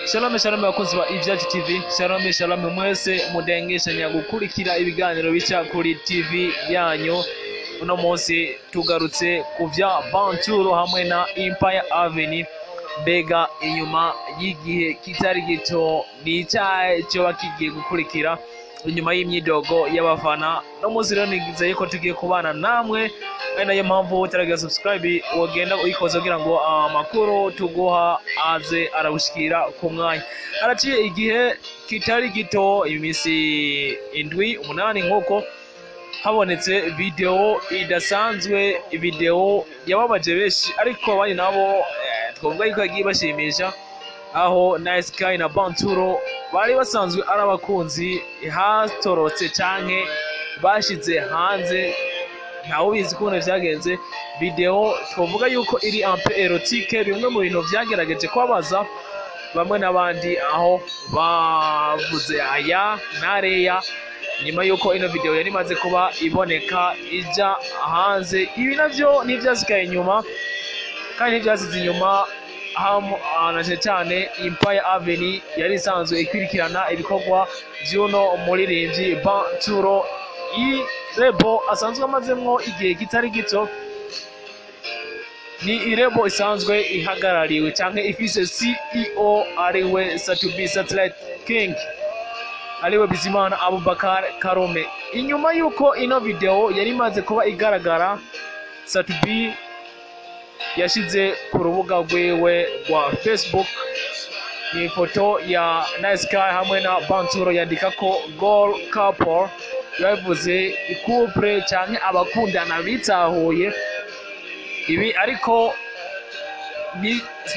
Shalom shalom bakunzi ba Ivyacu TV. Shalom shalom mwese mudengeshanya gukurikira ibiganiro bica kuri TV yanyu. Uno munsi tugarutse kuvya Banturo hamwe na Empire Avenue. Mbega inyuma y'igihe kitari gito ni cyo bakigiye gukurikira inyuma y'imyidogo y'abafana. No munsi rero nigizeye ko tugiye kubana namwe, ari nayo mpamvu utaragira subscribe wogenda uyikoze kugira ngo amakuru tuguha aze arabushikira ku mwanya. Araciye igihe kitari gito, imisi 7-8 nk'uko habonetse video idasanzwe, video yababaje benshi, ariko abandi nabo twavuga yuko yagiye bashimisha, aho Nice Guy na Banturo bari basanzwe ari abakunzi hatorotse canke bashize hanze, ntawe ubizi ukuntu vyagenze. Video twavuga yuko iri un peu erotique, bimwe mu bintu vyagerageje kwabaza bamwe n'abandi, aho bavuze aya nareya nyuma yuko ino video yari imaze kuba iboneka ija hanze. Ibi navyo ntivyasigaye inyuma kandi ntivyasize inyuma, anaje cyane Empire Avenue yari isanzwe ikwirikirana ibikorwa vy'uno muririmbyi Banturo. Irebo asanzwe amazemwo igihe kitari gito, ni irebo isanzwe ihagarariwe canke ifise CEO ariwe Satubi Satellite King, ariwe Bizimana Abubakar Karume. Inyuma yuko ino video yari imaze kuba igaragara, Satubi yashize ku rubuga rwiwe rwa Facebook ni ifoto ya Nice Guy hamwe na Banturo, yandika ko goal couple, yavuze couple canke abakundana bitahuye. Ibi ariko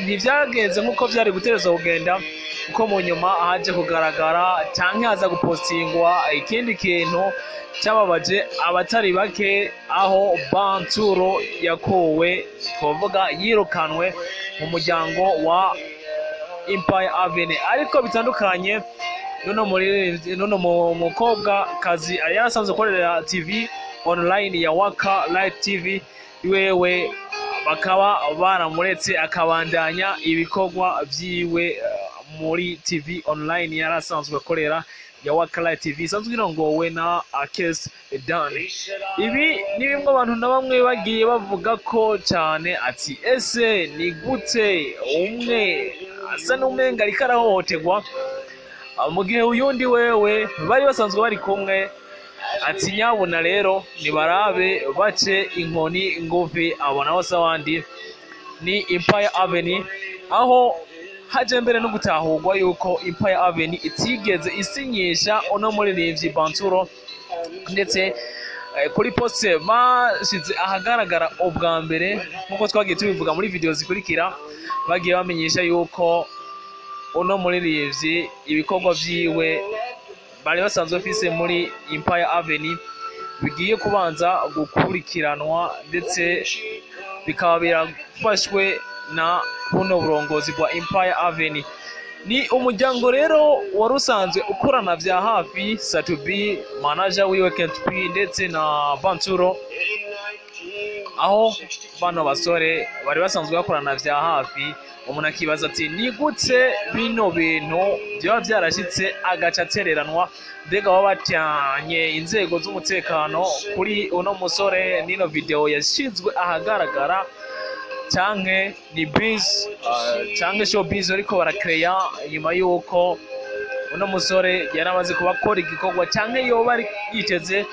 ntivyagenze nk'uko vyari gutereza kugenda, kuko mu nyuma haje kugaragara canke haza gupostingwa ikindi kintu cyababaje abatari bake, aho Banturo yakuwe, twavuga yirukanwe mu muryango wa Empire Avenue. Ariko bitandukanye nuno mukobwa kazi ayasanzwe gukorera TV online ya Waka Light TV, wewe bakaba baramuretse akabandanya ibikorwa vyiwe muri TV online yarasanzwe akorera ya Waka Light TV, isanzwe irongowe na Akes Dane. Ibi ni bimwe abantu na bamwe bagiye bavuga ko cyane, ati ese ni gute umwe asa n'umenga ariko arahohoterwa mu gihe uyundi wewe bari basanzwe bari kumwe. Ati nyabuna rero nibarabe bace inkoni ngufi abona hose abandi. Ni Empire Avenue, aho haje mbere no gutahurwa yuko Empire Avenue itigeze isinyisha uno muririmbyi Banturo, ndetse kuri poste bashize ahagaragara ubwa mbere nkuko twagiye tubivuga muri video zikurikira, bagiye bamenyesha yuko uno muririmbyi ibikorwa vyiwe bari basanzwe bafise muri Empire Avenue bigiye kubanza gukurikiranwa, ndetse bikaba birafashwe na buno burongozi bwa Empire Avenue. Ni umuryango rero wari usanzwe ukorana vya hafi, Satubi manager wiwe Kentpi ndetse na Banturo, aho bano basore bari basanzwe bakorana vya hafi. Umuntu akibaza ati ni gute bino bintu byaba byarashitse agaca atereranwa? Mbega baba batyanye inzego z'umutekano kuri uno musore n'ino video yashizwe ahagaragara, canke ni biz canke showbiz ariko barakreya nyuma yuko uno musore yaramaze kuba akora igikorwa, canke yoba ari yiteze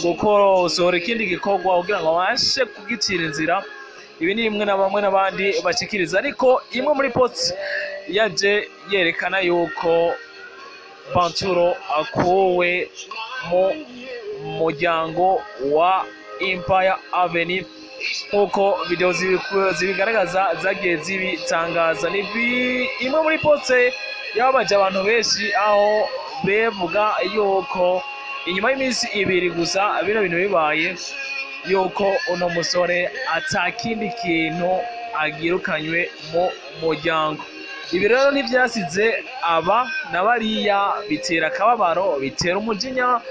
gukora ikindi gikorwa kugira ngo abashe kugitira inzira. Ibi ni bimwe na bamwe n'abandi bashikiriza, ariko imwe muri post yaje yerekana yuko Banturo akuwe mu muryango wa Empire Avenue nk'uko video zibigaragaza zagiye zibitangaza. Ni imwe muri post yababaje abantu benshi, aho bevuga yuko inyuma y'iminsi 2 gusa bino bintu bibaye, yuko uno musore atakindi kintu agirukanywe mu muryango. Ibi rero ntivyasize aba na bariya, bitera akababaro, bitera umujinya,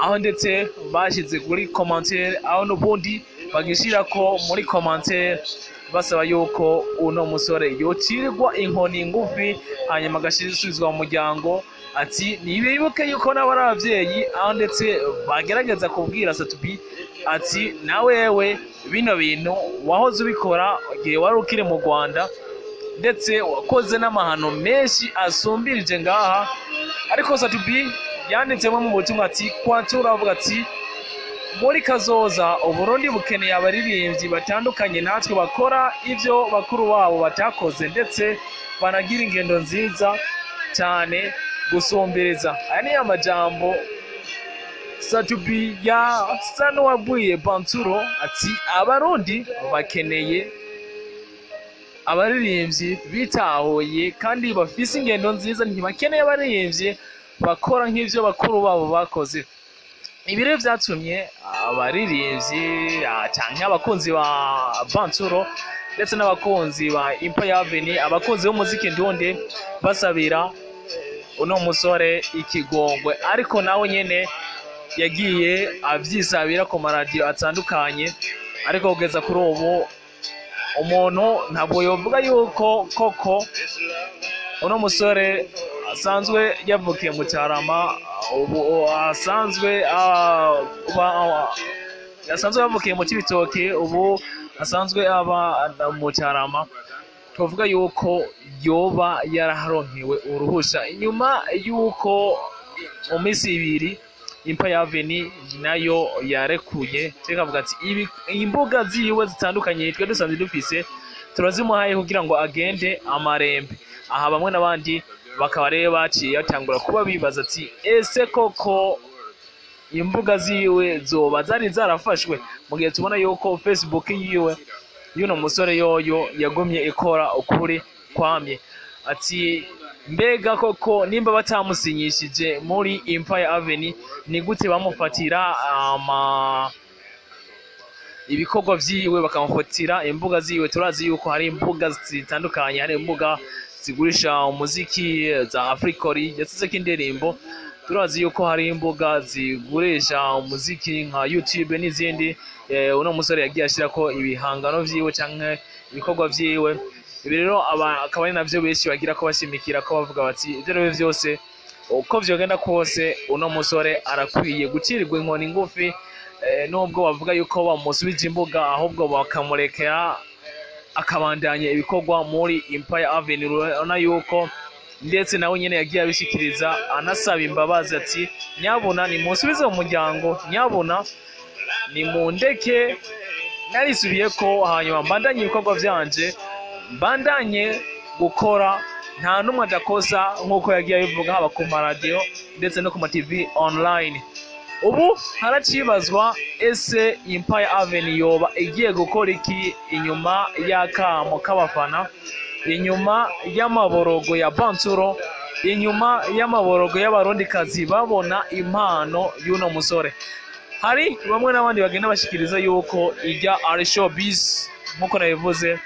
aho ndetse bashize kuri commentaire, aho n'ubundi bagishira ko muri commentaire basaba yuko uno musore yocirwa inkoni ngufi hanyuma agasubizwa mu muryango ati nibibuke yuko n'abari abavyeyi aho ndetse bagerageza kubwira Satubi ati nawewe bino bintu wahoze ubikora igihe wari ukiri mu Rwanda ndetse wakoze n'amahano menshi asumbirije ngaha ariko Satubi yanditsemo mu butumwa ati Kwantura avuga ati muri kazoza Uburundi bukeneye abaririmbyi batandukanye natwe bakora ivyo bakuru babo batakoze ndetse banagira ingendo nziza cyane gusumbiriza. Aya ni amajambo Satubi yasa n'uwabwiye Banturo ati abarundi bakeneye abaririmbyi bitahoye kandi bafise ingendo nziza, ntibakeneye abaririmbyi bakora nk'ivyo bakuru babo bakoze. Ibiro vyatumye abaririmbyi canke abakunzi ba Banturo ndetse n'abakunzi ba Empire Avenue, abakunzi b'umuziki ndundi basabira uno musore ikigongwe, ariko nawe nyene yagiye avyisabira ku maradiyo atandukanye. Ariko kugeza kuri ubu umuntu ntabwo yovuga yuko koko uno musore asanzwe yavukiye mu Cyarama, ubu asanzwe yavukiye mu Cibitoke, ubu asanzwe aba mu Cyarama, tuvuga yuko yoba yaraharonkewe uruhusha inyuma yuko mu minsi ibiri Empire Avenue nayo yarekuye cyekavuga ati imbuga ziwe zitandukanye twe dusanzwe dufise turazimuhaye kugira ngo agende amarembe. Aha bamwe n'abandi bakaba rero baciye batangura kuba bibaza ati ese koko imbuga ziwe zoba zari zarafashwe, mu gihe tubona yuko Facebook yiwe yuno musore yoyo yagumye ikora ukuri kwamye. Ati mbega koko nimba batamusinyishije muri Empire Avenue ni gute bamufatira ibikorwa vyiwe bakamufatira imbuga ziwe? Turazi yuko hari imbuga zitandukanye, hari imbuga zigurisha umuziki za Africori yasize kindirimbo, turazi yuko hari imbuga zigurisha umuziki nka YouTube n'izindi. Uno musore yagiye ashira ko ibihangano vyiwe canke ibikorwa vyiwe. Ibi rero akaba ari navyo benshi bagira ko bashimikira ko bavuga bati ivyo rero vyose uko vyogenda kose uno musore arakwiye gucirirwa inkoni ngufi, nubwo bavuga yuko bamusubije imbuga ahubwo bakamurekera akabandanya ibikorwa muri Empire Avenue. Urabona yuko ndetse nawe nyene yagiye abishikiriza anasaba imbabazi ati nyabuna ni musubize mu muryango, nyabuna ni mundeke narisubiye ko hanyuma mbandanye ibikorwa vyanje, mbandanye gukora, nta numwe adakosa nkuko yagiye abivuga haba ku maradiyo ndetse no ku ma TV online. Ubu haracibazwa ese Empire Avenue yoba igiye gukora iki inyuma y'akamo k'abafana, inyuma y'amaborogo ya Banturo, inyuma y'amaborogo y'abarondikazi babona impano y'uno musore. Hari bamwe n'abandi bagenda bashikiriza yuko ijya ari showbiz nkuko nabivuze,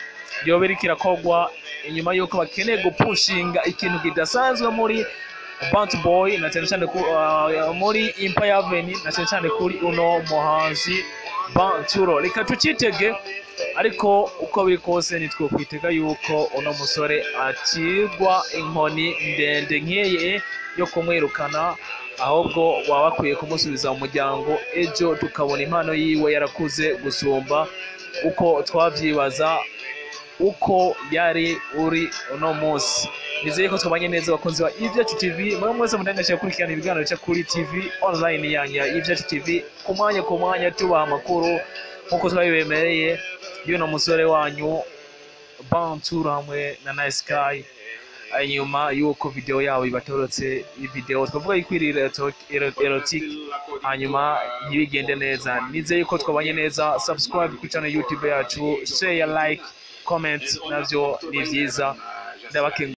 yoba iriko irakogwa inyuma yuko bakeneye gupushinga ikintu kidasanzwe muri Bant Boy na cyane muri Empire Avenue na cyane kuri uno muhanzi Banturo. Reka tucitege, ariko uko biri kose nitwe kwitega yuko uno musore acirwa inkoni ndende nkeye yo kumwirukana, ahubwo waba akwiye kumusubiza mu muryango, ejo tukabona impano yiwe yarakuze gusumba uko twavyibaza uko yari uri uno munsi. Nizeye ko twabanye neza bakunzi ba Ivyacu TV, mwe mwese mudangasha kurikirana ibiganiro cya kuri TV online yanya Ivyacu TV, ku mwanya tubaha amakuru nkuko twabibemereye y'uno musore wanyu Banturo hamwe na Nice Sky. Inyuma yuko video yabo ibatorotse, video twavuga ikwirira erotic, hanyuma ntibigende neza. Nizeye ko twabanye neza. Subscribe ku channel YouTube yacu, share, like, comment, navyo ni vyiza.